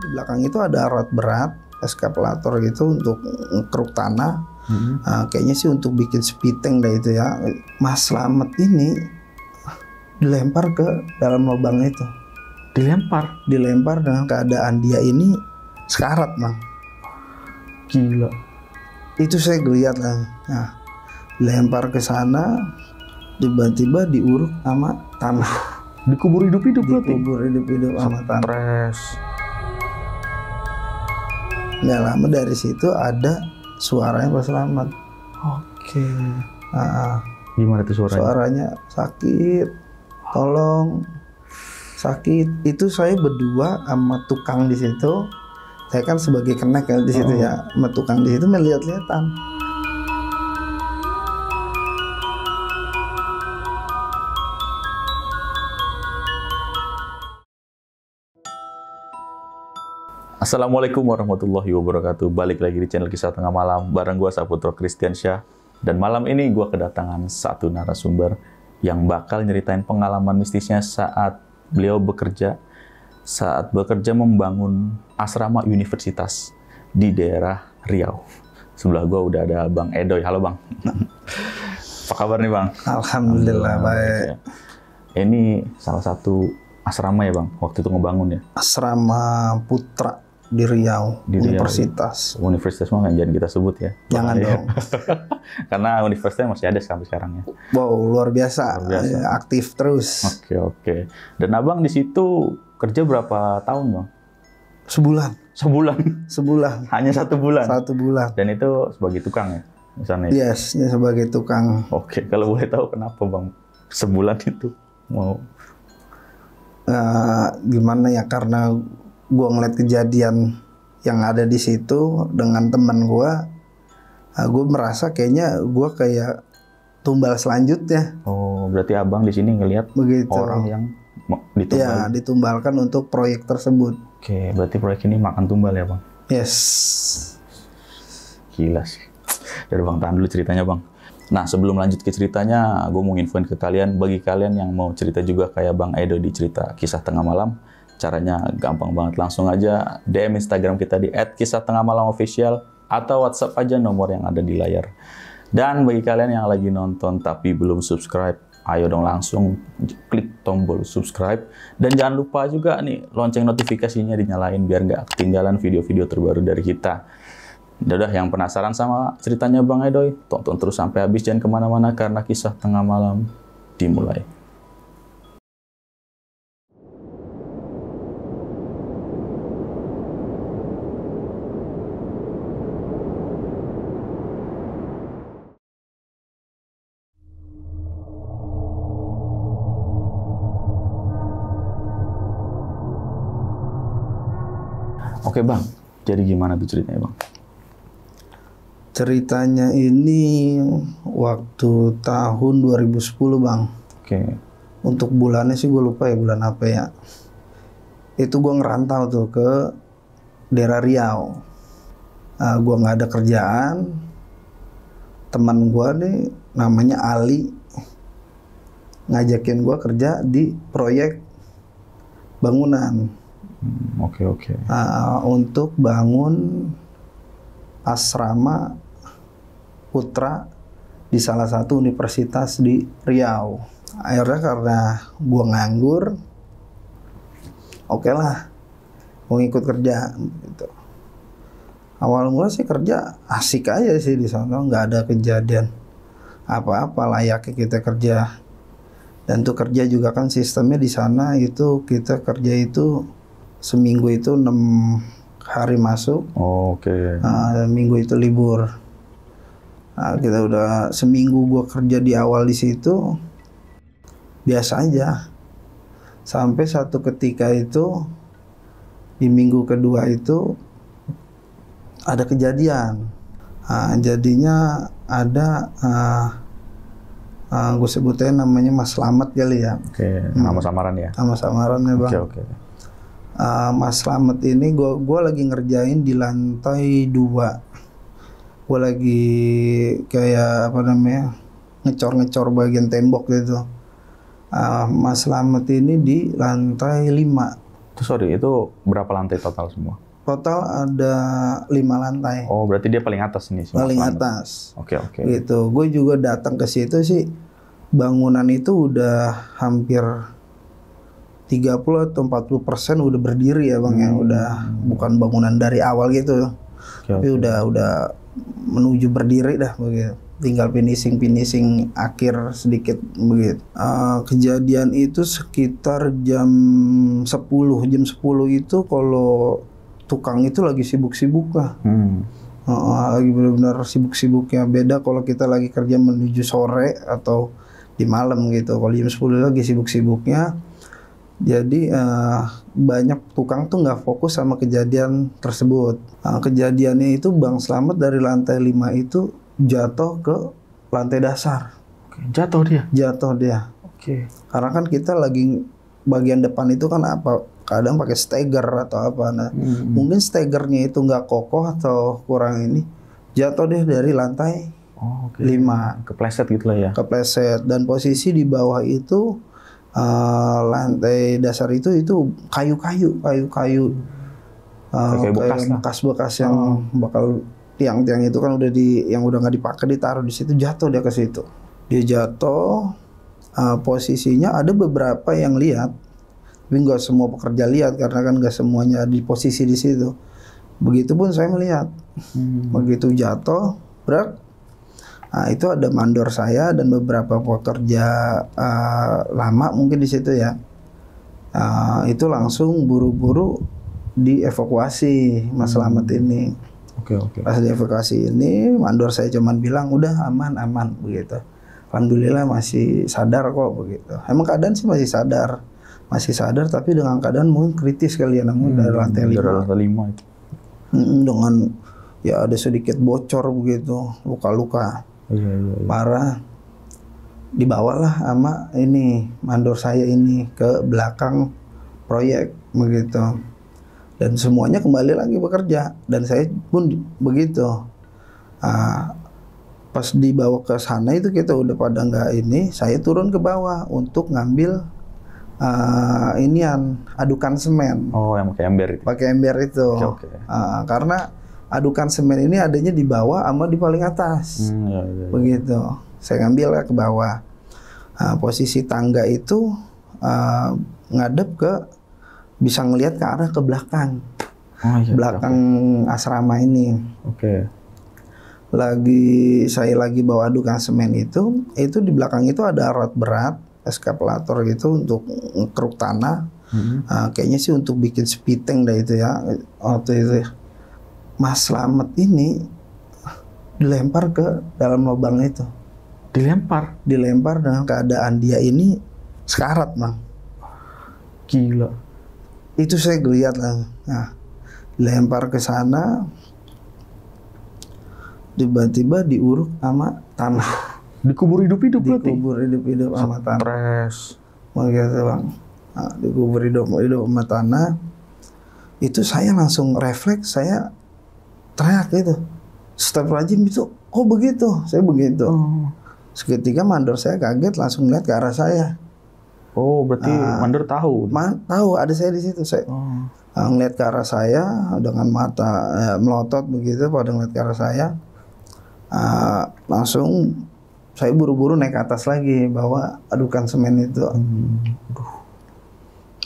Di belakang itu ada alat berat, eskavator gitu untuk ngeruk tanah. Kayaknya sih untuk bikin spiteng dah itu ya. Mas Slamet ini dilempar ke dalam lubang itu. Dilempar dengan keadaan dia ini sekarat, Bang. Gila. Itu saya lihat lah. Nah, lempar ke sana, tiba-tiba diuruk sama tanah. Dikubur hidup-hidup berarti? Dikubur hidup-hidup sama tanah. Stres. Nggak lama dari situ ada suaranya Pak Slamet. Oke. Nah, Gimana tuh suaranya? suaranya sakit, tolong, sakit. Itu saya berdua sama tukang di situ. Saya kan sebagai kenek ya di situ ya, sama tukang di situ melihat-lihatan. Assalamualaikum warahmatullahi wabarakatuh. Balik lagi di channel Kisah Tengah Malam bareng gue Saputra Kristiansyah. Dan malam ini gue kedatangan satu narasumber yang bakal nyeritain pengalaman mistisnya saat beliau bekerja membangun asrama universitas di daerah Riau. Sebelah gue udah ada Bang Edoy. Halo Bang. Apa kabar nih Bang? Alhamdulillah baik. Ini salah satu asrama ya Bang, waktu itu ngebangun ya? Asrama Putra di Riau, Universitas. Universitas mah jangan kita sebut ya. Jangan dong. Karena universitasnya masih ada sampai sekarang ya. Wow, luar biasa. Aktif terus. Oke. Dan Abang di situ kerja berapa tahun Bang? Sebulan. Hanya 1 bulan? 1 bulan. Dan itu sebagai tukang ya? Misalnya. Yes, sebagai tukang. Oke, kalau boleh tahu kenapa Bang sebulan itu mau? Gimana ya, karena gue ngeliat kejadian yang ada di situ dengan teman gue merasa kayaknya gue kayak tumbal selanjutnya. Oh, berarti Abang di sini ngelihat orang yang ditumbal. Ya, ditumbalkan untuk proyek tersebut. Oke, berarti proyek ini makan tumbal ya Bang? Yes. Gila sih. Dari Bang, tahan dulu ceritanya Bang. Nah, sebelum lanjut ke ceritanya, gue mau nginfoin ke kalian, bagi kalian yang mau cerita juga kayak Bang Edo di cerita Kisah Tengah Malam, caranya gampang banget. Langsung aja DM Instagram kita di @kisah-tengah-malam-official atau WhatsApp aja nomor yang ada di layar. Dan bagi kalian yang lagi nonton tapi belum subscribe, ayo dong langsung klik tombol subscribe. Dan jangan lupa juga nih, lonceng notifikasinya dinyalain biar nggak ketinggalan video-video terbaru dari kita. Udah, yang penasaran sama ceritanya Bang Edoy, tonton terus sampai habis, jangan kemana-mana karena Kisah Tengah Malam dimulai. Oke Bang, jadi gimana tuh ceritanya Bang? Ceritanya ini waktu tahun 2010 Bang. Oke. Untuk bulannya sih gue lupa ya, bulan apa ya. Itu gue ngerantau tuh ke daerah Riau. Gue nggak ada kerjaan. Teman gue nih namanya Ali ngajakin gue kerja di proyek bangunan. Oke. Untuk bangun asrama Putra di salah satu universitas di Riau. Akhirnya karena gue nganggur, oke lah, mau ikut kerja gitu. Awal mula sih kerja asik aja sih di sana, nggak ada kejadian apa-apa, layaknya kita kerja. Dan tuh kerja juga kan sistemnya di sana itu kita kerja itu seminggu itu 6 hari masuk. Oke. Dan minggu itu libur. Nah, kita udah seminggu gua kerja di awal di situ biasa aja. Sampai satu ketika itu di minggu kedua itu ada kejadian. Jadinya ada gue sebutnya namanya Mas Slamet kali ya. Oke, nama samaran ya? Nama samaran ya Bang. Oke. Mas Slamet ini gue lagi ngerjain di lantai 2. Gue lagi kayak apa namanya ngecor bagian tembok gitu. Mas Slamet ini di lantai 5. Itu sorry, itu berapa lantai total semua? Total ada 5 lantai. Oh, berarti dia paling atas nih semua. Paling selamat. atas. Oke. Gitu. Gue juga datang ke situ sih, bangunan itu udah hampir 30 atau 40% udah berdiri ya Bang ya. Udah bukan bangunan dari awal gitu. Tapi udah menuju berdiri dah begitu. Tinggal finishing akhir sedikit begitu. Kejadian itu sekitar jam 10 itu kalau tukang itu lagi sibuk-sibuk lah. Lagi benar-benar sibuk-sibuknya. Beda kalau kita lagi kerja menuju sore atau di malam gitu. Kalau jam 10 lagi sibuk-sibuknya. Jadi banyak tukang tuh nggak fokus sama kejadian tersebut. Kejadiannya itu Bang Slamet dari lantai 5 itu jatuh ke lantai dasar. Jatuh dia? Jatuh dia. Oke. Karena kan kita lagi bagian depan itu kan kadang pakai steger atau apa. Nah, mungkin stegernya itu nggak kokoh atau kurang ini. Jatuh deh dari lantai 5. Kepleset gitu lah ya? Kepleset. Dan posisi di bawah itu lantai dasar itu kayu-kayu bekas-bekas yang bakal tiang-tiang itu kan yang udah nggak dipakai ditaruh di situ, jatuh dia ke situ. Dia jatuh, posisinya ada beberapa yang lihat, tapi nggak semua pekerja lihat karena kan nggak semuanya di posisi di situ. Begitupun saya melihat, begitu jatuh, brak. Nah, itu ada mandor saya dan beberapa pekerja lama mungkin di situ ya. Itu langsung buru-buru dievakuasi Mas Slamet ini. Oke. Pas dievakuasi ini, mandor saya cuman bilang udah aman begitu. Alhamdulillah masih sadar kok begitu. Emang keadaan sih masih sadar tapi dengan keadaan mungkin kritis kali ya, namun dari lantai 5. Dari lantai 5 itu. Dengan ya ada sedikit bocor begitu, luka-luka. Iya. Parah. Dibawalah sama ini mandor saya ini ke belakang proyek begitu. Dan semuanya kembali lagi bekerja dan saya pun begitu. Pas dibawa ke sana itu kita udah pada nggak ini, saya turun ke bawah untuk ngambil adukan semen. Oh, yang pakai ember itu. Pakai ember itu. Oke. Karena adukan semen ini adanya di bawah sama di paling atas. Iya. Begitu. Saya ngambil lah ke bawah. Posisi tangga itu ngadep ke, bisa ngelihat ke arah ke belakang. Belakang asrama ini. Oke. Saya lagi bawa adukan semen itu di belakang itu ada alat berat, eskavator gitu untuk ngekeruk tanah. Kayaknya sih untuk bikin spiteng dah itu ya. Waktu itu Mas Slamet ini dilempar ke dalam lubang itu. Dilempar dengan keadaan dia ini sekarat, Bang. Gila. Itu saya lihat lah. Nah, dilempar ke sana, tiba-tiba diuruk sama tanah. Dikubur hidup-hidup berarti? Dikubur hidup-hidup sama tanah. Stres. Begitu, Bang. Nah, dikubur hidup-hidup sama tanah. Itu saya langsung refleks, saya teriak gitu. Astagfirullahaladzim, itu kok begitu? Saya begitu. Seketika mandor saya kaget, langsung lihat ke arah saya. Oh, berarti mandor tahu? Tahu ada saya di situ. Saya ngeliat ke arah saya dengan mata melotot begitu, pada ngeliat ke arah saya. Langsung saya buru-buru naik ke atas lagi, bawa adukan semen itu.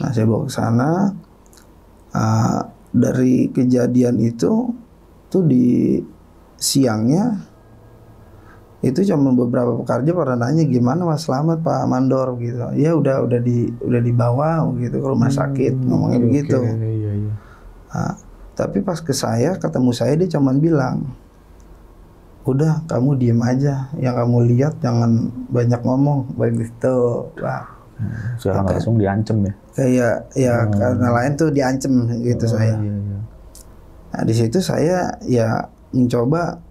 Nah, saya bawa ke sana. Dari kejadian itu tuh di siangnya itu cuma beberapa pekerja pada nanya gimana Mas Slamet Pak Mandor gitu. Ya udah dibawa gitu ke rumah sakit, ngomongnya begitu. Iya. Tapi pas ketemu saya dia cuma bilang, udah kamu diem aja, yang kamu lihat jangan banyak ngomong begitu. Sekarang langsung diancem ya? Kayak karena lain tuh diancem gitu saya. Iya. Nah di situ saya ya mencoba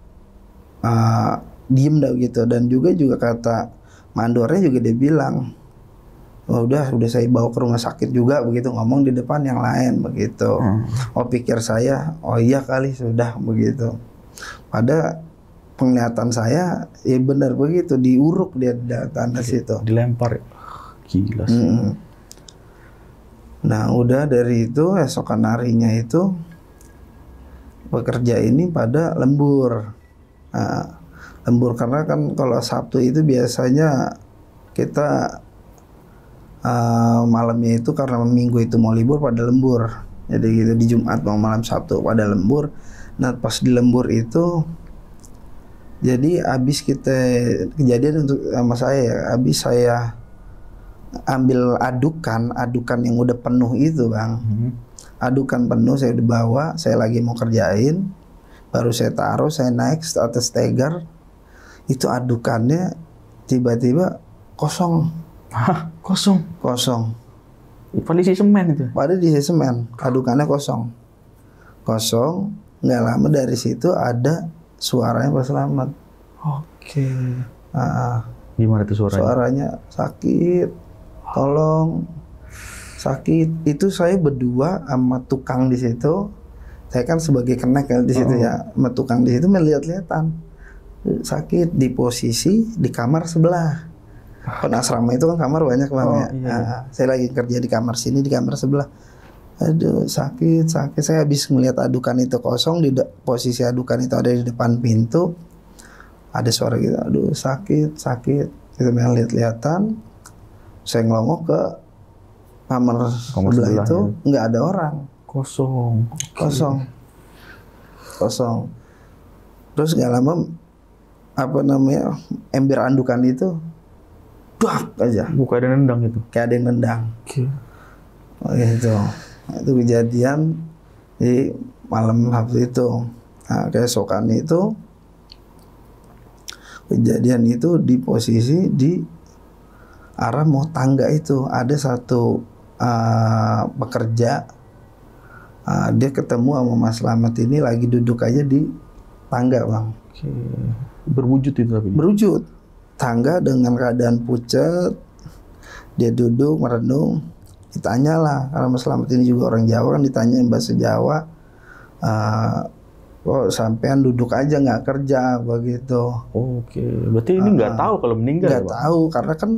diem dah gitu, dan juga kata mandornya juga dia bilang, udah saya bawa ke rumah sakit juga begitu, ngomong di depan yang lain begitu. Oh pikir saya, oh iya kali sudah begitu. Pada penglihatan saya ya benar begitu, diuruk dia di tanah situ. Dilempar. Gila sih. Nah udah dari itu esokan harinya itu pekerja ini pada lembur. Nah, lembur karena kan kalau Sabtu itu biasanya kita malamnya itu karena Minggu itu mau libur pada lembur. Jadi gitu di Jumat mau malam Sabtu pada lembur. Nah pas di lembur itu jadi abis kita kejadian untuk sama saya ya, abis saya ambil adukan yang udah penuh itu bang. Adukan penuh saya udah bawa, saya lagi mau kerjain, baru saya taruh, saya naik ke atas steger, itu adukannya tiba-tiba kosong. Hah, kosong? Kosong. Padahal isi semen itu? Padahal di semen, adukannya kosong. Kosong, nggak lama dari situ ada suaranya Pak Slamet. Oke. Nah, gimana tuh suaranya? Suaranya sakit, tolong. Sakit. Itu saya berdua sama tukang di situ. Saya kan sebagai kenek di situ ya, sama tukang di situ melihat-lihatan. Sakit di posisi di kamar sebelah. Kan asrama itu kan kamar banyak banget. Iya. Nah, saya lagi kerja di kamar sini, di kamar sebelah. Aduh, sakit. Saya habis melihat adukan itu kosong, di posisi adukan itu ada di depan pintu. Ada suara gitu, aduh sakit. Kita lihat-lihatan. Saya ngelongok ke kamar sebelah itu, ya. Nggak ada orang. Kosong. Terus nggak lama, ember andukan itu, dak aja. Bukan ada nendang itu? Kayak ada yang nendang. Gitu. Itu kejadian di malam Sabtu itu. Nah, keesokan itu kejadian itu di posisi di arah mau tangga itu ada satu pekerja, dia ketemu sama Mas Slamet ini lagi duduk aja di tangga bang. Berwujud itu tapi? Berwujud. Tangga dengan keadaan pucat, dia duduk merenung. Ditanyalah, karena Mas Slamet ini juga orang Jawa kan, ditanya bahasa Jawa, kok sampean duduk aja nggak kerja begitu. Oke, berarti ini nggak tahu kalau meninggal? Nggak tahu, karena kan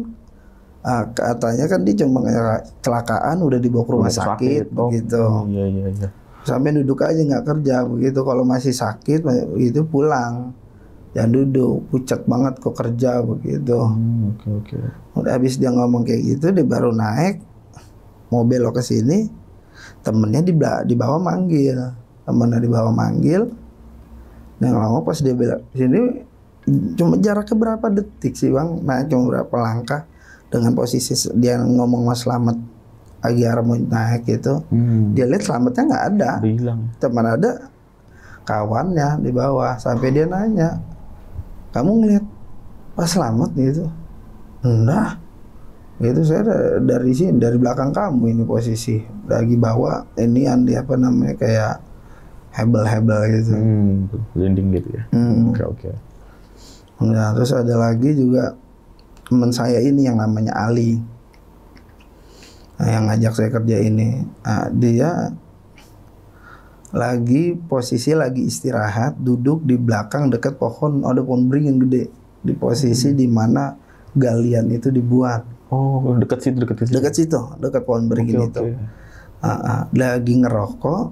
katanya kan dia cuma kecelakaan udah dibawa ke rumah sakit begitu. Iya. Sampai duduk aja nggak kerja begitu. Kalau masih sakit itu pulang, jangan duduk, pucat banget kok kerja begitu. Oke. Udah habis dia ngomong kayak gitu, dia baru naik mau belok ke sini, temennya di bawah manggil. Nah ngomong pas dia belok ke sini, cuma jaraknya berapa detik sih bang? Nah cuma berapa langkah. Dengan posisi dia ngomong Mas Slamet lagi arah mau naik gitu, dia lihat Slametnya nggak ada, teman ada kawannya di bawah. Sampai dia nanya, kamu ngeliat Pak Slamet gitu? Enggak, gitu, saya dari sini, dari belakang kamu ini posisi lagi bawa ini kayak hebel gitu, blending gitu ya. Oke. Nah terus ada lagi juga teman saya ini yang namanya Ali, yang ngajak saya kerja ini. Nah, dia posisi lagi istirahat, duduk di belakang dekat pohon, ada pohon beringin gede, di posisi di mana galian itu dibuat. Oh, dekat situ, dekat pohon beringin itu. Lagi ngerokok,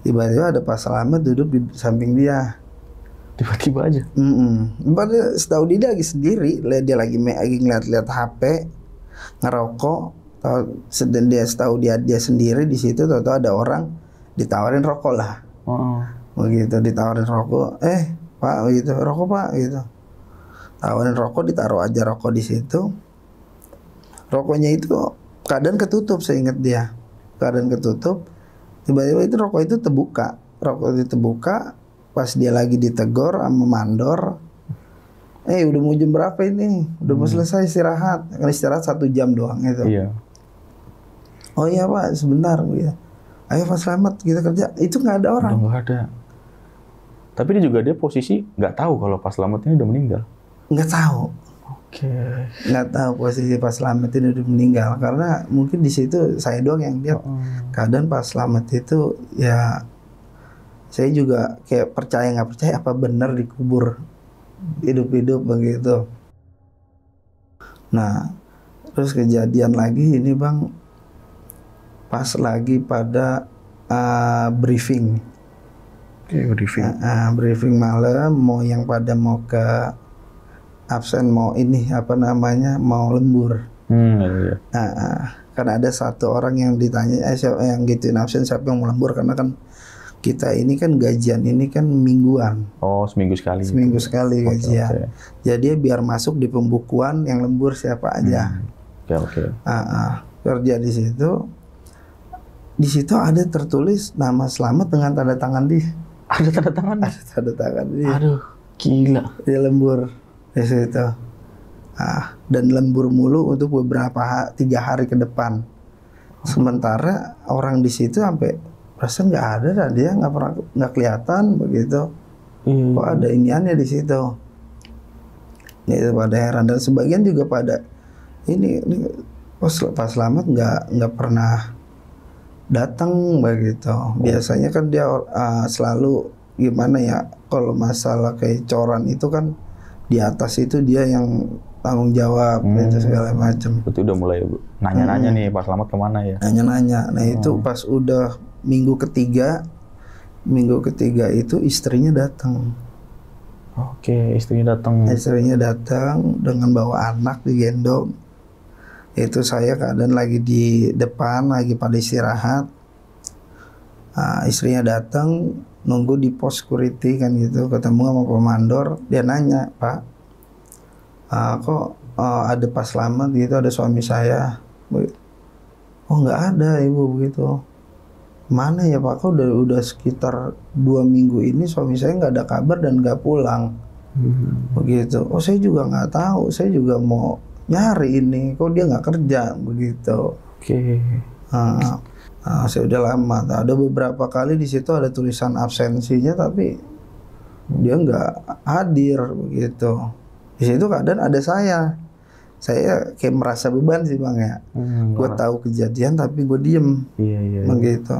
tiba-tiba ada Pak Slamet duduk di samping dia. Tiba-tiba aja. Padahal setahu dia lagi sendiri, dia lagi ngeliat HP, ngerokok. Dan dia setahu dia sendiri di situ, tahu ada orang ditawarin rokok lah. Begitu ditawarin rokok, Pak gitu, rokok Pak gitu. Tawarin rokok, ditaruh aja rokok di situ. Rokoknya itu keadaan ketutup, saya ingat dia. Keadaan ketutup. Tiba-tiba itu rokok itu terbuka. Pas dia lagi ditegur sama mandor, udah mau jam berapa ini? Udah mau selesai istirahat. Kan istirahat 1 jam doang itu. Iya. Oh iya Pak, sebentar gitu. Ayo Pak Slamet kita kerja. Itu nggak ada orang. Nggak ada. Tapi dia posisi nggak tahu kalau Pak Slamet ini udah meninggal. Nggak tahu. Oke. Nggak tahu posisi Pak Slamet ini udah meninggal, karena mungkin di situ saya doang yang lihat keadaan Pak Slamet itu ya. Saya juga kayak percaya nggak percaya apa benar dikubur hidup-hidup begitu. Nah, terus kejadian lagi ini bang, pas lagi pada briefing. Briefing. Briefing malam, mau yang pada mau ke absen, mau ini apa namanya, mau lembur. Iya. Kan ada satu orang yang ditanya, siapa yang gituin absen, siapa yang mau lembur, karena kan kita ini kan gajian ini kan mingguan. Oh, seminggu sekali. Seminggu sekali gajian. Okay. Jadi biar masuk di pembukuan yang lembur siapa aja. Oke. Kerja di situ. Di situ ada tertulis nama Slamet dengan tanda tangan dia. Ada tanda tangan? Ada tanda tangan dia. Aduh, gila. Dia lembur di situ. Dan lembur mulu untuk beberapa 3 hari ke depan. Sementara orang di situ sampai perasaan nggak ada, dan dia nggak kelihatan begitu. Kok ada iniannya di situ? Itu pada heran, dan sebagian juga pada ini pas Slamet nggak pernah datang begitu. Biasanya kan dia selalu gimana ya, kalau masalah kayak coran itu kan di atas itu dia yang tanggung jawab itu segala macam. Berarti udah mulai nanya-nanya nih Pak Slamet kemana ya? Nanya-nanya. Nah itu pas udah minggu ketiga itu istrinya datang. Oke, istrinya datang. Istrinya datang dengan bawa anak digendong. Itu saya keadaan lagi di depan, lagi pada istirahat. Istrinya datang, nunggu di pos security kan gitu, ketemu sama komandor. Dia nanya, Pak, kok ada Pak Slamet gitu, ada suami saya. Oh nggak ada ibu, begitu. Mana ya Pak, kok udah sekitar 2 minggu ini suami saya nggak ada kabar dan nggak pulang. Begitu. Oh saya juga nggak tahu, saya juga mau nyari ini, kok dia nggak kerja begitu. Oke. Saya udah lama. Ada beberapa kali di situ ada tulisan absensinya, tapi dia nggak hadir begitu. Di situ keadaan ada saya kayak merasa beban sih Bang ya. Gue tahu kejadian tapi gue diem. Iya. Begitu.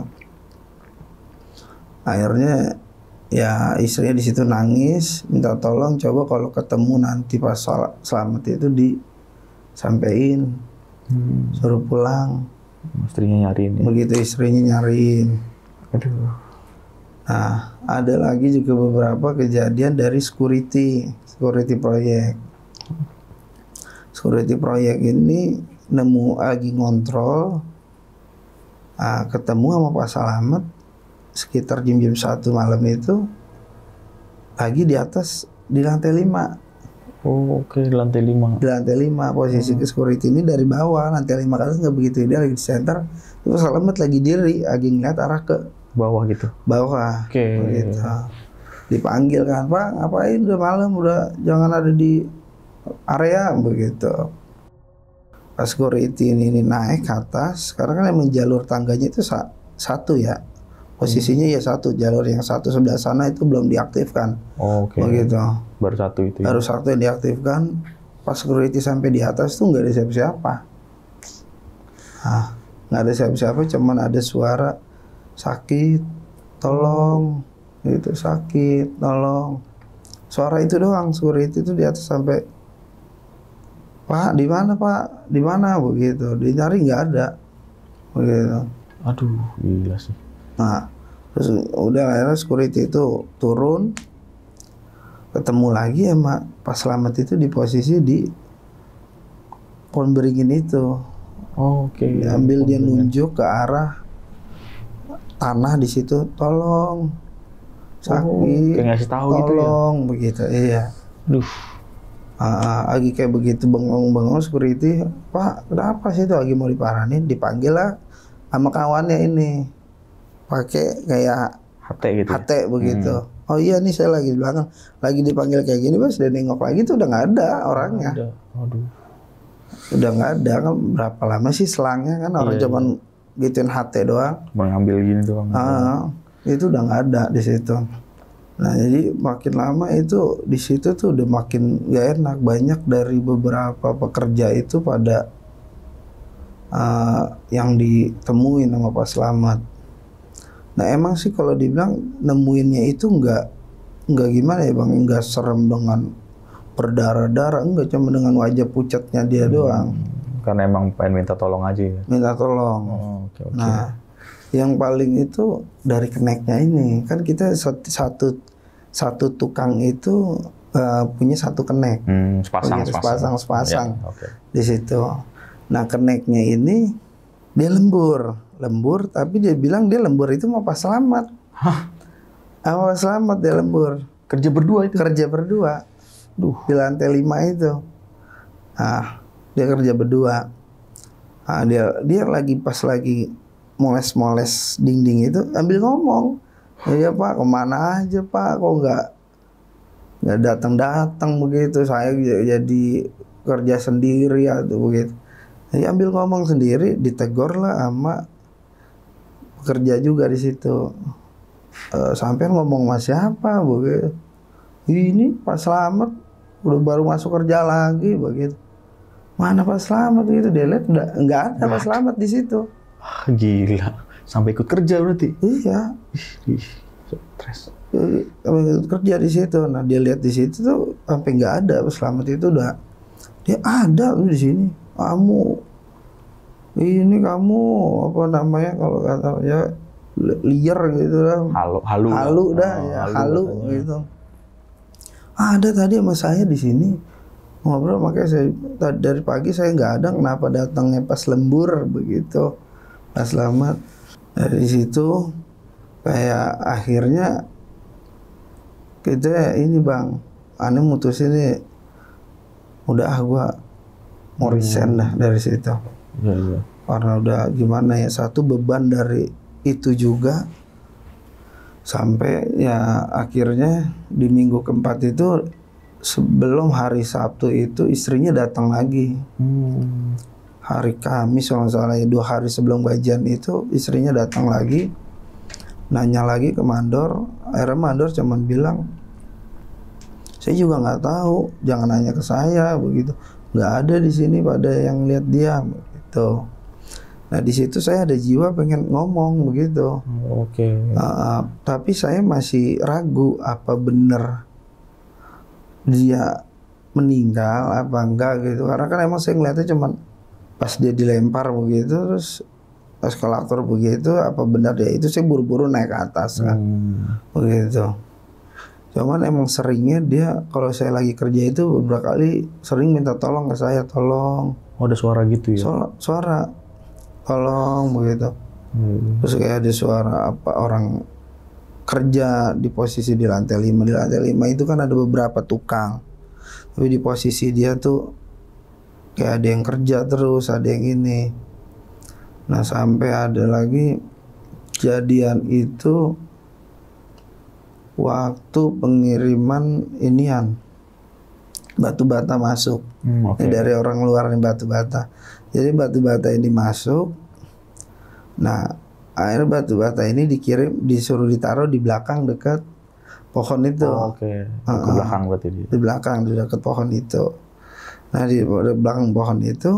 Akhirnya ya istrinya di situ nangis, minta tolong coba kalau ketemu nanti pas Slamet itu disampein, suruh pulang. Istrinya nyariin. Begitu istrinya nyariin. Aduh. Nah, ada lagi juga beberapa kejadian dari security proyek. Security proyek ini nemu lagi ngontrol, ketemu sama Pak Slamet sekitar jam 1 malam itu, lagi di atas di lantai 5. Oh, oke, di lantai 5. Di lantai 5 posisi security ini dari bawah, lantai 5 ke atas nggak begitu, dia lagi di center. Terus Slamet lagi diri, lagi ngeliat arah ke bawah gitu. Bawah. Oke. Begitu. Dipanggil kan, Pak, ngapain udah malam, udah jangan ada di area begitu. Pas security ini naik ke atas, karena kan emang jalur tangganya itu satu ya. Posisinya ya satu, jalur yang satu sebelah sana itu belum diaktifkan. Oh, oke. Begitu. Baru satu itu. Baru satu yang diaktifkan. Pas security sampai di atas tuh nggak ada siapa-siapa. Nggak ada siapa-siapa, cuman ada suara sakit, tolong, gitu, sakit, tolong. Suara itu doang, security itu di atas sampai, Pak, di mana Pak, di mana begitu, dicari nggak ada, begitu. Aduh, gila sih. Nah, terus udah akhirnya security itu turun, ketemu lagi sama Pak Slamet itu di posisi di pohon beringin itu. Oh, oke. Diambil, dia nunjuk ke arah tanah di situ, tolong, sakit, kayak ngasih tahu gitu ya? tolong, begitu, iya. Duh. Lagi kayak begitu bengong-bengong security, Pak, kenapa sih itu, lagi mau diparanin, dipanggil lah sama kawannya ini, pakai kayak HT gitu. HT begitu. Oh iya nih saya lagi di belakang, lagi dipanggil kayak gini, Mas, dia nengok lagi tuh udah nggak ada orangnya. Aduh. Udah nggak ada, kan berapa lama sih selangnya kan, orang cuman gituin HT doang. Mengambil gini doang. Itu udah nggak ada di situ. Nah jadi makin lama itu di situ tuh udah makin nggak enak. Banyak dari beberapa pekerja itu pada yang ditemuin sama Pak Slamet. Nah emang sih kalau dibilang nemuinnya itu nggak gimana ya Bang, nggak serem dengan berdarah-darah, enggak, cuma dengan wajah pucatnya dia doang. karena emang pengen minta tolong aja ya? Minta tolong. Oke. Nah, yang paling itu dari keneknya ini. Kan kita satu tukang itu punya satu kenek. Sepasang. Ya, okay. Di situ. Nah, keneknya ini dia lembur, tapi dia bilang dia lembur itu mau pas selamat. Hah? Mau pas selamat dia lembur. Kerja berdua itu? Kerja berdua. Di lantai 5 itu. Nah, dia kerja berdua. Nah, dia pas lagi moles-moles dinding itu ambil ngomong. Ya Pak, kemana aja Pak? Kok nggak datang begitu? Saya jadi kerja sendiri atau begitu. Jadi ambil ngomong sendiri, ditegur lah sama pekerja juga di situ. Sampai ngomong sama siapa begitu? Ini Pak Slamet udah baru masuk kerja lagi begitu. Mana Pak Slamet gitu? Dia lihat nggak ada Pak Slamet di situ. Gila, sampai ikut kerja berarti? Iya. Stres. Ikut kerja di situ. Nah dia lihat di situ tuh sampai nggak ada Pak Slamet itu udah. Dia ada di sini. Kamu apa namanya kalau katanya liar gitu lah. Halu dah ya, halu gitu. Ada tadi sama saya di sini ngobrol, makanya saya dari pagi saya nggak ada, kenapa datangnya pas lembur begitu. Pas selamat dari situ kayak akhirnya kita ini Bang, aneh mutusin nih udah gua mau resign dah dari situ. Iya. Karena udah gimana ya, satu beban dari itu juga. Sampai ya akhirnya di minggu keempat itu sebelum hari Sabtu itu istrinya datang lagi. Hari Kamis kalau nggak salah ya, 2 hari sebelum gajian itu istrinya datang lagi. Nanya lagi ke mandor. Akhirnya mandor cuman bilang, saya juga nggak tahu, jangan nanya ke saya begitu. Nggak ada di sini pada yang lihat dia begitu. Nah di situ saya ada jiwa pengen ngomong begitu. Oke. Tapi saya masih ragu apa bener dia meninggal apa enggak gitu. Karena kan emang saya ngeliatnya cuman pas dia dilempar begitu terus eskalator begitu, apa benar dia itu, saya buru-buru naik ke atas kan. Begitu. Cuman emang seringnya dia kalau saya lagi kerja itu beberapa kali sering minta tolong ke saya, tolong. Oh, ada suara gitu ya? Suara tolong begitu. Terus kayak ada suara apa orang kerja di posisi di lantai 5. Di lantai 5 itu kan ada beberapa tukang. Tapi di posisi dia tuh kayak ada yang kerja terus, ada yang ini. Nah sampai ada lagi kejadian itu waktu pengiriman inian batu bata masuk. Dari orang luar nih batu bata. Jadi batu bata ini masuk. Nah air batu bata ini disuruh ditaruh di belakang dekat pohon itu. Ke belakang berarti dia. Di belakang di dekat pohon itu. Nah di belakang pohon itu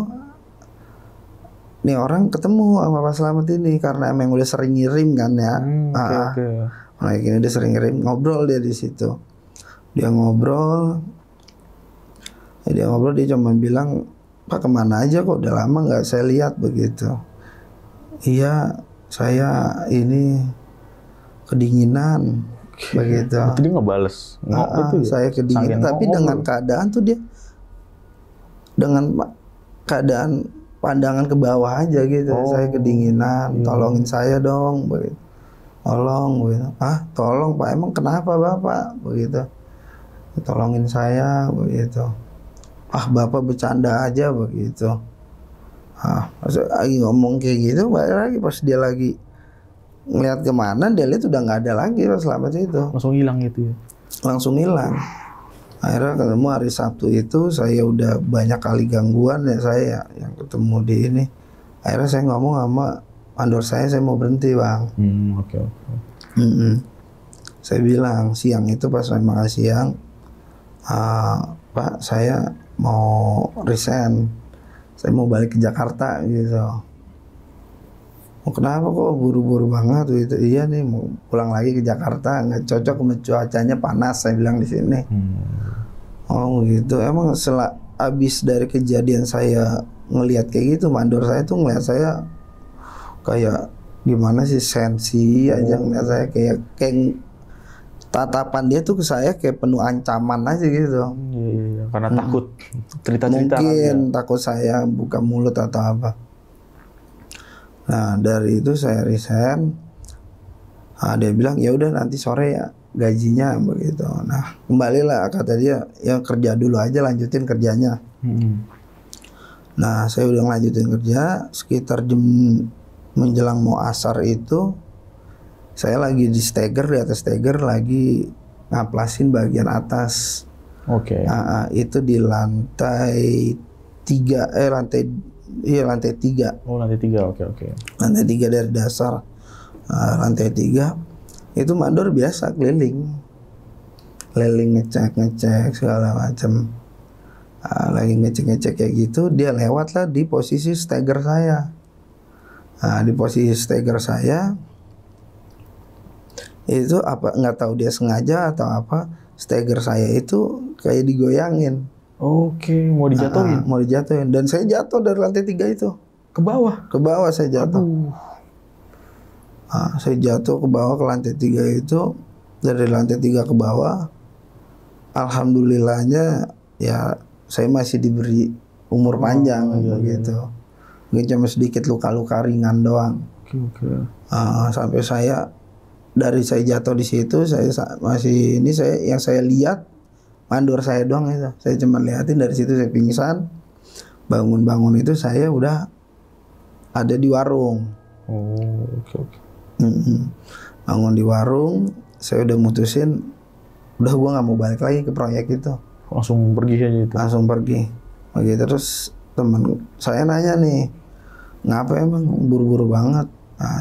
nih orang ketemu sama Pak Slamet ini karena emang udah sering ngirim kan ya. Nah ini udah sering ngirim, ngobrol dia di situ. Dia ngobrol dia cuma bilang, Pak kemana aja kok udah lama nggak saya lihat begitu. Iya saya ini kedinginan begitu. Itu dia ngebales. Saya kedinginan, tapi dengan keadaan tuh dia dengan keadaan pandangan ke bawah aja gitu. Saya kedinginan, tolongin saya dong begitu. Tolong begitu. Tolong Pak, emang kenapa Bapak begitu? Tolongin saya begitu. Bapak bercanda aja begitu. Pas lagi ngomong kayak gitu, balik lagi pas dia lagi ngeliat kemana, dia lihat udah nggak ada lagi Pak Slamet itu. Langsung hilang gitu ya? Langsung hilang. Akhirnya ketemu hari Sabtu itu, saya udah banyak kali gangguan ya saya yang ketemu di ini. Akhirnya saya ngomong sama mandor saya mau berhenti Bang. Oke. Saya bilang siang itu pas saya makan siang, Pak saya mau resign, saya mau balik ke Jakarta gitu. Kenapa kok buru-buru banget gitu? Iya nih mau pulang lagi ke Jakarta, nggak cocok sama cuacanya panas, saya bilang di sini. Oh gitu. Emang setelah abis dari kejadian saya ngelihat kayak gitu. Mandor saya tuh ngelihat saya kayak gimana sih, sensi aja ngelihat saya kayak tatapan dia tuh ke saya kayak penuh ancaman aja gitu. Iya. Karena takut cerita-cerita Mungkin takut saya buka mulut atau apa. Nah dari itu saya resign. Dia bilang ya udah nanti sore ya gajinya begitu. Nah kembalilah kata dia, ya kerja dulu aja, lanjutin kerjanya. Nah saya udah lanjutin kerja. Sekitar jam menjelang mau asar itu saya lagi di atas steger lagi ngaplasin bagian atas. Oke. Itu di lantai 3 lantai 3. Oh, lantai 3. Oke. Lantai 3 dari dasar. Lantai 3 itu mandor biasa keliling ngecek segala macam. Lagi ngecek kayak gitu, dia lewat lah di posisi steger saya. Di posisi steger saya itu apa nggak tahu dia sengaja atau apa, steger saya itu kayak digoyangin. Oke, mau dijatuhin. Mau dijatuhin, dan saya jatuh dari lantai 3 itu Ke bawah saya jatuh. Saya jatuh ke bawah ke lantai 3 itu. Dari lantai 3 ke bawah, alhamdulillahnya ya saya masih diberi umur panjang begitu. Mungkin cuma sedikit luka-luka ringan doang. Oke. Sampai saya jatuh di situ, saya masih yang saya lihat mandor saya doang itu. Saya cuma liatin, dari situ saya pingsan. Bangun itu saya udah ada di warung. Oke. Bangun di warung, saya udah mutusin, udah gue nggak mau balik lagi ke proyek itu. Langsung pergi aja itu. Langsung pergi. Begitu terus teman saya nanya nih, ngapa emang buru-buru banget?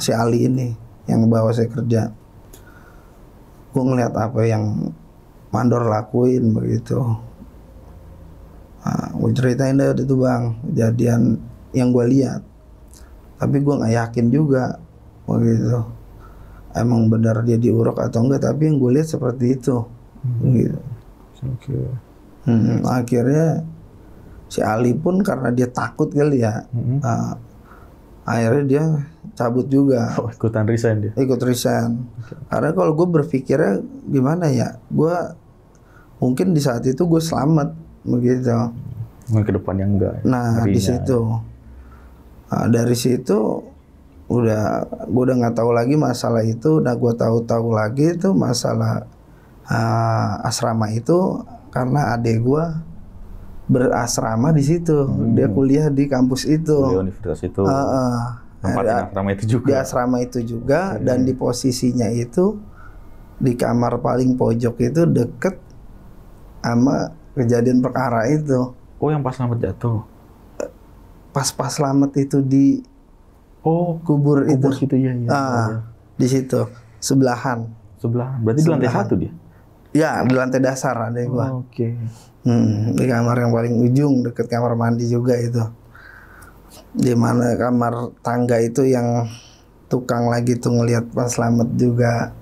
Si Ali ini yang bawa saya kerja. Gue ngeliat apa yang mandor lakuin begitu. Gue ceritain deh itu bang, kejadian yang gue lihat. Tapi gue nggak yakin juga begitu. Emang benar dia diuruk atau enggak? Tapi yang gue lihat seperti itu. Gitu. Oke. Akhirnya si Ali pun karena dia takut kali ya. Akhirnya dia cabut juga. Ikutan resign dia. Ikut resign. Karena kalau gue berpikirnya gimana ya, gue mungkin di saat itu gue selamat begitu. Mungkin ke depannya enggak. Nah di situ, dari situ gue udah nggak tahu lagi masalah itu. Nah gue tahu lagi itu masalah asrama itu karena adik gue berasrama di situ. Dia kuliah di kampus itu. Kuliah universitas itu. Tempatnya asrama itu juga. Di asrama itu juga. Dan di posisinya itu di kamar paling pojok itu deket sama kejadian perkara itu. Oh, yang pas selamat jatuh. Pas selamat itu di kubur itu. Gitu ya. Di situ sebelahan. Berarti di lantai 1 dia. Ya, di lantai dasar ada gua. Oke. Di kamar yang paling ujung deket kamar mandi juga itu. Di mana kamar tangga itu yang tukang lagi tuh ngelihat pas selamat juga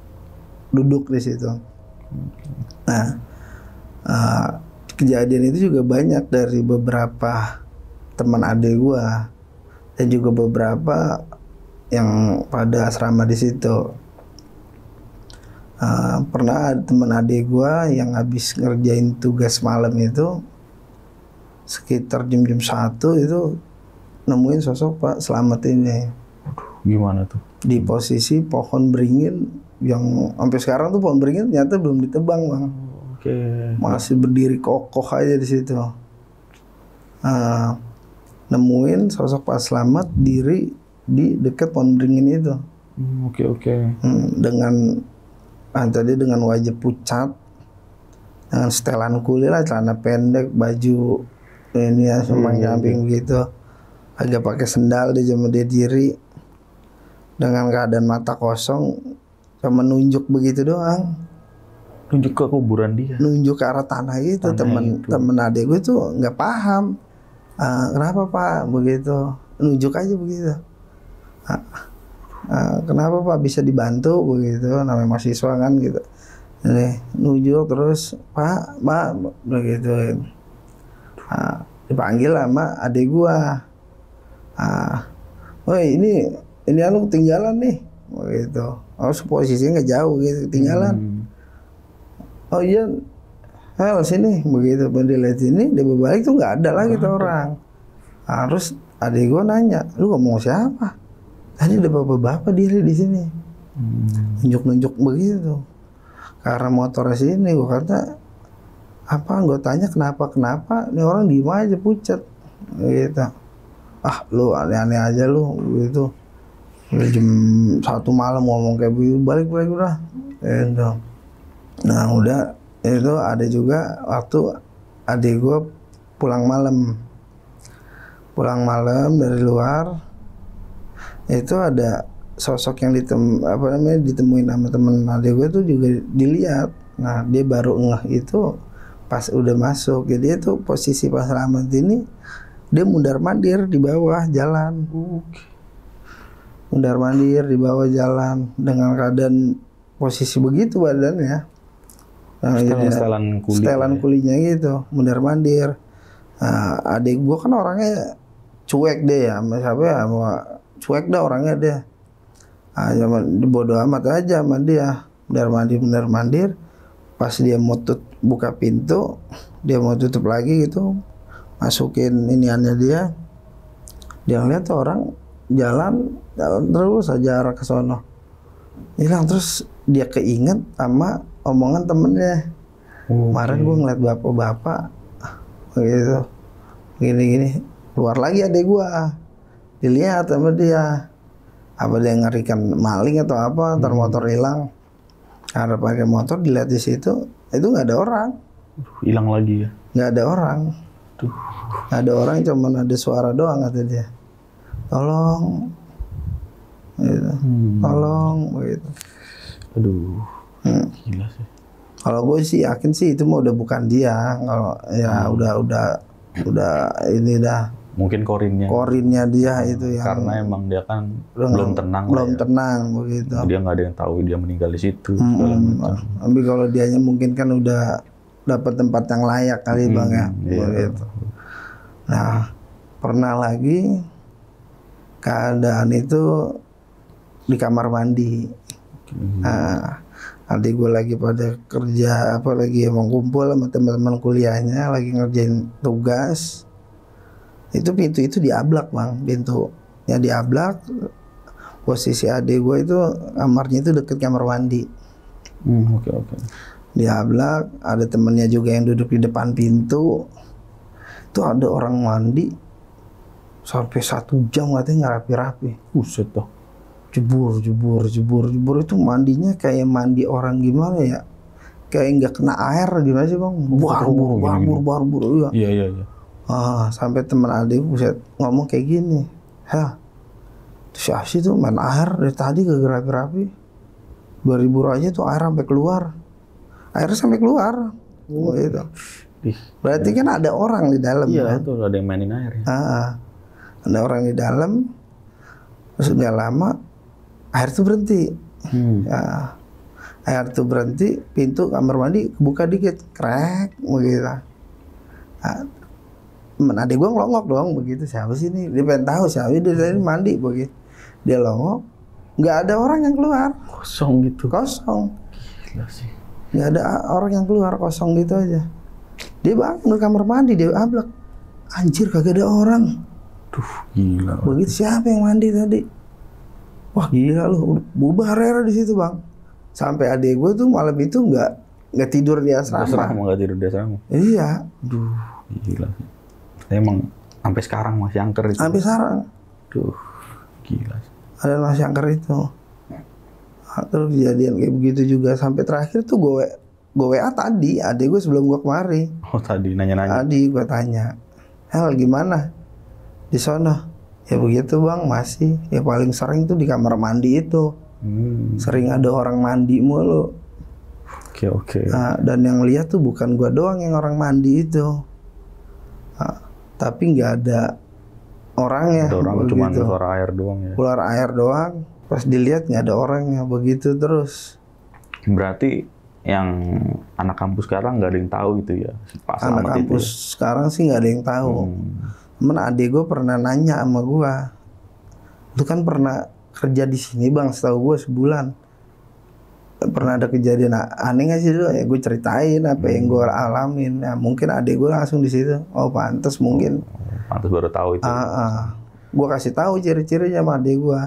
duduk di situ. Nah, kejadian itu juga banyak dari beberapa teman adik gua dan juga beberapa yang pada asrama di situ. Pernah ada teman adik gua yang habis ngerjain tugas malam itu sekitar jam-jam 1 itu nemuin sosok Pak Slamet ini. Gimana tuh? Di posisi pohon beringin yang sampai sekarang tuh pohon beringin ternyata belum ditebang bang. Oke. Masih berdiri kokoh aja di situ. Nemuin sosok Pak Slamet diri di dekat pohon beringin itu. Oke. Dengan wajah pucat, dengan setelan kulit lah, celana pendek, baju ini ya samping gitu, agak pakai sendal, dia cuma dia diri dengan keadaan mata kosong, cuma nunjuk begitu doang. Nunjuk ke kuburan dia. Nunjuk ke arah tanah itu. Temen adik gue tuh nggak paham, kenapa Pak begitu, nunjuk aja begitu. Kenapa Pak, bisa dibantu begitu, namanya mahasiswa kan gitu. Ini nunjuk terus Pak begitu. Dipanggil sama adik gua. Woi ini anu ketinggalan nih, gitu. Posisinya nggak jauh gitu, ketinggalan. Oh iya, Hel sini, begitu. Dia lihat sini, dia berbalik tuh nggak ada lagi tuh orang. Harus adik gue nanya, lu ngomong siapa? Tadi ada bapak-bapak diri di sini, nunjuk-nunjuk begitu. Karena motornya sini, gue kata, apa? Gue tanya kenapa? Ini orang diem aja pucat, gitu. Lu aneh-aneh aja lu, gitu. Udah jam 1 malam ngomong kayak begitu, balik udah. Gitu. Nah udah, itu ada juga waktu adik gue pulang malam dari luar, itu ada sosok yang ditemuin sama temen adik gue tuh juga dilihat. Nah dia baru ngeh itu pas udah masuk. Jadi itu posisi Pak Slamet ini dia mundar-mandir di bawah jalan. Mundar-mandir di bawah jalan dengan keadaan posisi begitu badannya. Nah, setelan kulinya gitu, mundar-mandir. Nah, adik gua kan orangnya cuek deh ya, cuek dah orangnya dia. Bodo amat aja sama dia, mundar-mandir. Pas dia mau buka pintu, dia mau tutup lagi gitu, masukin iniannya dia ngeliat tuh orang jalan terus aja arah ke sono, hilang. Terus dia keinget sama omongan temennya. Kemarin gue ngeliat bapak-bapak gitu, gini keluar lagi adek gue, dilihat sama dia. Apa dia ngerikan maling atau apa? Ntar motor hilang. Karena pakai motor dilihat di situ, itu nggak ada orang. Hilang lagi ya? Nggak ada orang. Nggak ada orang, cuman ada suara doang kata dia. Tolong, gitu. Tolong, gitu. Aduh, gila sih. Kalau gue sih yakin sih itu mah udah bukan dia. Kalau ya udah ini dah. Mungkin korinnya dia itu yang. Karena emang dia kan belum tenang begitu. Dia nggak ada yang tahu dia meninggal di situ. Segala macam. Tapi kalau dianya mungkin kan udah dapat tempat yang layak kali bang ya. Iya. Begitu. Nah pernah lagi keadaan itu di kamar mandi. Nah, adik gue lagi pada kerja lagi emang kumpul sama teman-teman kuliahnya lagi ngerjain tugas. Itu pintu itu diablak bang, pintunya diablak. Posisi adik gue itu kamarnya itu deket kamar mandi. Oke. Diablak, ada temennya juga yang duduk di depan pintu. Itu ada orang mandi sampai 1 jam katanya nggak rapi-rapi. Buset toh. Jebur itu mandinya kayak mandi orang gimana ya? Kayak nggak kena air gimana sih bang? Barbur. Iya. Sampai teman adik buset ngomong kayak gini, Hel, siapa sih tuh main air dari tadi gak rapi-rapi, beribur aja tuh air sampai keluar, airnya sampai keluar, gitu. Berarti kan ada orang di dalam. Iya, kan? Tuh ada yang mainin air. Ya. Ada orang di dalam, terus nggak lama air tuh berhenti. Air tuh berhenti, pintu kamar mandi kebuka dikit, krek, begitu. Adik gue ngelongok dong begitu, siapa sih ini? Dia pengen tahu siapa dia dari mandi begitu. Dia longok, nggak ada orang yang keluar. Kosong gitu. Kosong. Gila sih. Nggak ada orang yang keluar, kosong gitu aja. Dia bangun di kamar mandi, dia ablak. Anjir kagak ada orang. Gila. Begitu siapa yang mandi tadi? Wah gila lu, bubar di situ bang. Sampai adik gue tuh malam itu nggak tidur di asrama. Nggak tidur di asrama. Iya. Gila sih. Emang sampai sekarang masih angker itu. Sampai sekarang. Gila. Ada masih angker itu. Terus kejadian kayak begitu juga sampai terakhir tuh gue WA tadi, adik gue sebelum gue kemari. Oh tadi nanya-nanya. Tadi gue tanya, Hel gimana di sono? Ya begitu bang, masih. Ya paling sering tuh di kamar mandi itu. Sering ada orang mandi mulu. Oke. Nah, dan yang lihat tuh bukan gue doang yang orang mandi itu. Tapi nggak ada orangnya. Ada orang cuma keluar air doang ya. Keluar air doang. Pas dilihat nggak ada orangnya, begitu terus. Berarti yang anak kampus sekarang nggak ada yang tahu gitu ya? Anak kampus itu ya? Sekarang sih nggak ada yang tahu. Temen adik gue pernah nanya sama gue, lu kan pernah kerja di sini bang, setahu gue sebulan. Pernah ada kejadian aneh nggak sih lu? Ya gue ceritain apa yang gue alamin. Ya, mungkin adik gue langsung di situ. Oh pantas mungkin. Pantas baru tahu itu. Gue kasih tahu ciri-cirinya sama adik gue.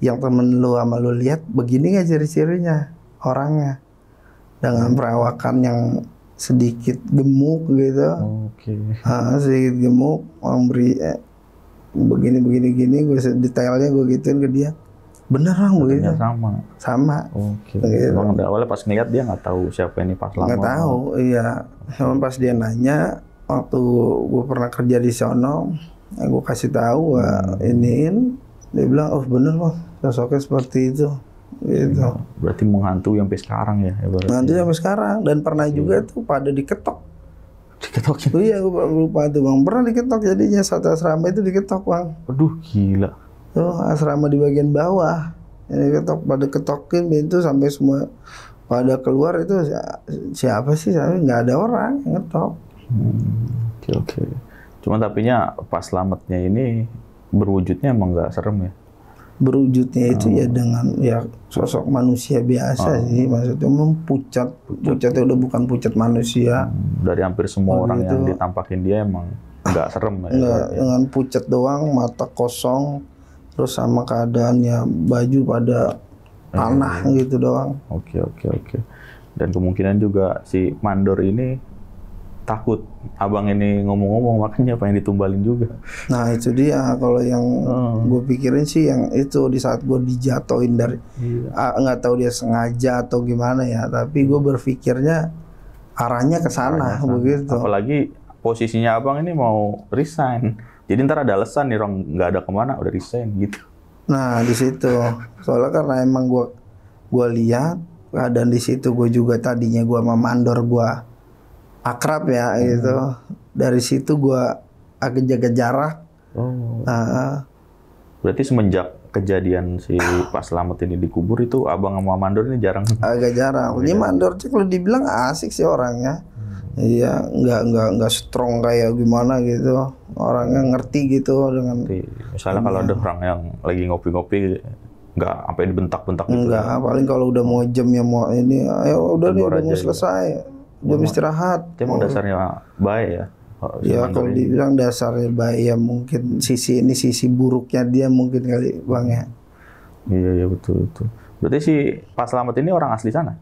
Yang temen lu sama lu lihat begini nggak ciri-cirinya orangnya, dengan perawakan yang sedikit gemuk gitu. Sedikit gemuk, orang beri begini gue detailnya gue gituin ke dia. Bener bang begitu. Sama. Gitu. Bang awalnya pas ngeliat dia nggak tahu siapa ini Pak Slamet. Nggak tahu, iya. Sama pas dia nanya waktu gue pernah kerja di sono, gue kasih tahu iniin, dia bilang oh bener bang, sosoknya seperti itu. Gitu. Berarti menghantui sampai sekarang ya? Menghantui sampai sekarang, dan pernah juga tuh pada diketok. Diketok? Iya, gue lupa tuh bang. Pernah diketok jadinya, satu asrama itu diketok bang. Aduh gila. Tuh asrama di bagian bawah, ini ketok, pada ketokin pintu sampai semua pada keluar. Itu siapa sih? Nggak ada orang yang ngetok. Oke. Cuma tapinya Pak Slametnya ini berwujudnya emang nggak serem ya? Berwujudnya itu ya dengan ya sosok manusia biasa sih, maksudnya pucatnya udah bukan pucat manusia. Dari hampir semua orang yang ditampakin dia emang nggak serem ya? Nggak, dengan pucat doang, mata kosong, terus sama keadaannya baju pada tanah gitu doang. Oke. Dan kemungkinan juga si mandor ini takut abang ini ngomong-ngomong, makanya pengen ditumbalin juga. Nah itu dia, kalau yang gue pikirin sih yang itu, di saat gue dijatoin dari nggak tahu dia sengaja atau gimana ya, tapi gue berpikirnya arahnya ke sana begitu. Apalagi posisinya abang ini mau resign, jadi ntar ada alasan nih orang nggak ada kemana udah resign gitu. Nah di situ soalnya karena emang gue lihat keadaan di situ, gue juga tadinya gue sama mandor gue akrab ya gitu. Dari situ gue agak jaga jarak. Berarti semenjak kejadian si Pak Slamet ini dikubur itu abang sama mandor ini jarang? Agak jarang. Ini mandor sih kalau dibilang asik sih orangnya. Iya, nggak strong kayak gimana gitu. Orangnya ngerti gitu dengan. Misalnya kalau ada orang yang lagi ngopi-ngopi, nggak sampai dibentak-bentak gitu. Enggak, paling kalau udah mau jamnya mau ini, ayo udah nih udah mau selesai. Jam istirahat. Emang dasarnya baik ya? Ya kalau dibilang dasarnya baik ya mungkin sisi buruknya dia mungkin kali bang ya. Iya betul. Berarti si Pak Slamet ini orang asli sana?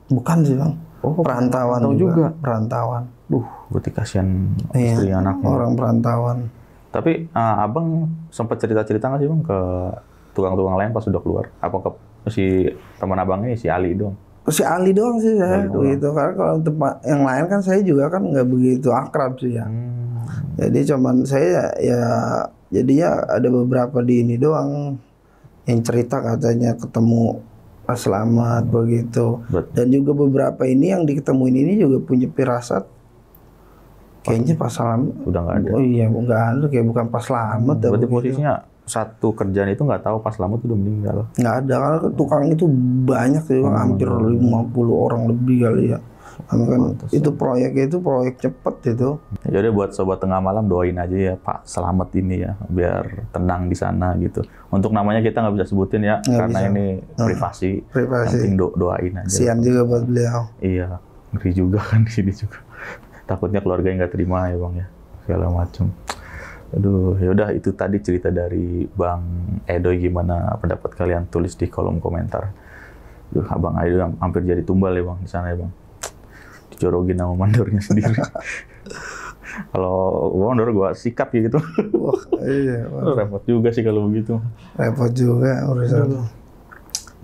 Bukan sih bang. Perantauan juga. Perantauan. Berarti kasihan istri anaknya. Orang perantauan. Tapi abang sempat cerita-cerita nggak sih bang ke tukang-tukang lain pas sudah keluar? Apa ke si teman abang ini si Ali doang? Si Ali doang sih saya begitu, karena kalau tempat yang lain kan saya juga kan nggak begitu akrab sih ya. Jadi cuman saya ya jadinya ada beberapa di ini doang yang cerita katanya ketemu Pak Slamet begitu. Dan juga beberapa ini yang diketemuin ini juga punya firasat kayaknya Pak Slamet udah nggak ada. Oh iya nggak ada, kayak bukan Pak Slamet. Berarti posisinya satu kerjaan itu nggak tahu Pak Slamet udah meninggal. Nggak ada, karena tukang itu banyak sih, hampir 50 orang lebih kali ya. Kan itu proyeknya itu proyek cepet itu. Jadi buat sobat tengah malam doain aja ya Pak Slamet ini ya, biar tenang di sana gitu. Untuk namanya kita nggak bisa sebutin ya, karena ini privasi. Yang penting doain aja. Sian juga buat beliau. Iya, ngeri juga kan di sini juga. Takutnya keluarganya nggak terima ya bang ya, segala macam. Aduh, yaudah itu tadi cerita dari Bang Edo. Gimana pendapat kalian? Tulis di kolom komentar. Duh, Bang Edo hampir jadi tumbal ya bang di sana ya bang. Dijorokin sama mandornya sendiri. Kalau mandor gua sikat gitu. Wah, iya. Repot juga sih kalau begitu. Repot juga urusan.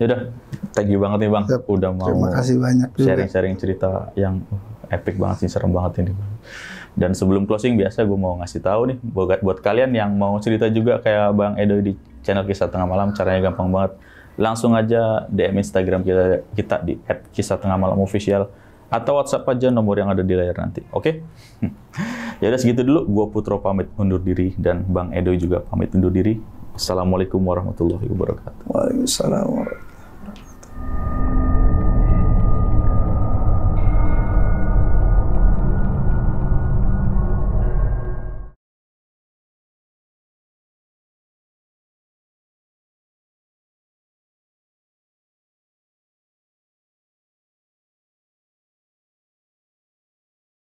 Yaudah, thank you banget nih bang. Udah mau. Terima kasih banyak juga. Sharing-sharing cerita yang epic banget sih, serem banget ini. Dan sebelum closing biasa gue mau ngasih tahu nih buat kalian yang mau cerita juga kayak Bang Edo di channel Kisah Tengah Malam, caranya gampang banget. Langsung aja DM Instagram kita di @kisah-tengah-malam-official atau WhatsApp aja nomor yang ada di layar nanti. Oke? Ya udah segitu dulu. Gue Putro pamit undur diri dan Bang Edo juga pamit undur diri. Assalamualaikum warahmatullahi wabarakatuh. Waalaikumsalam.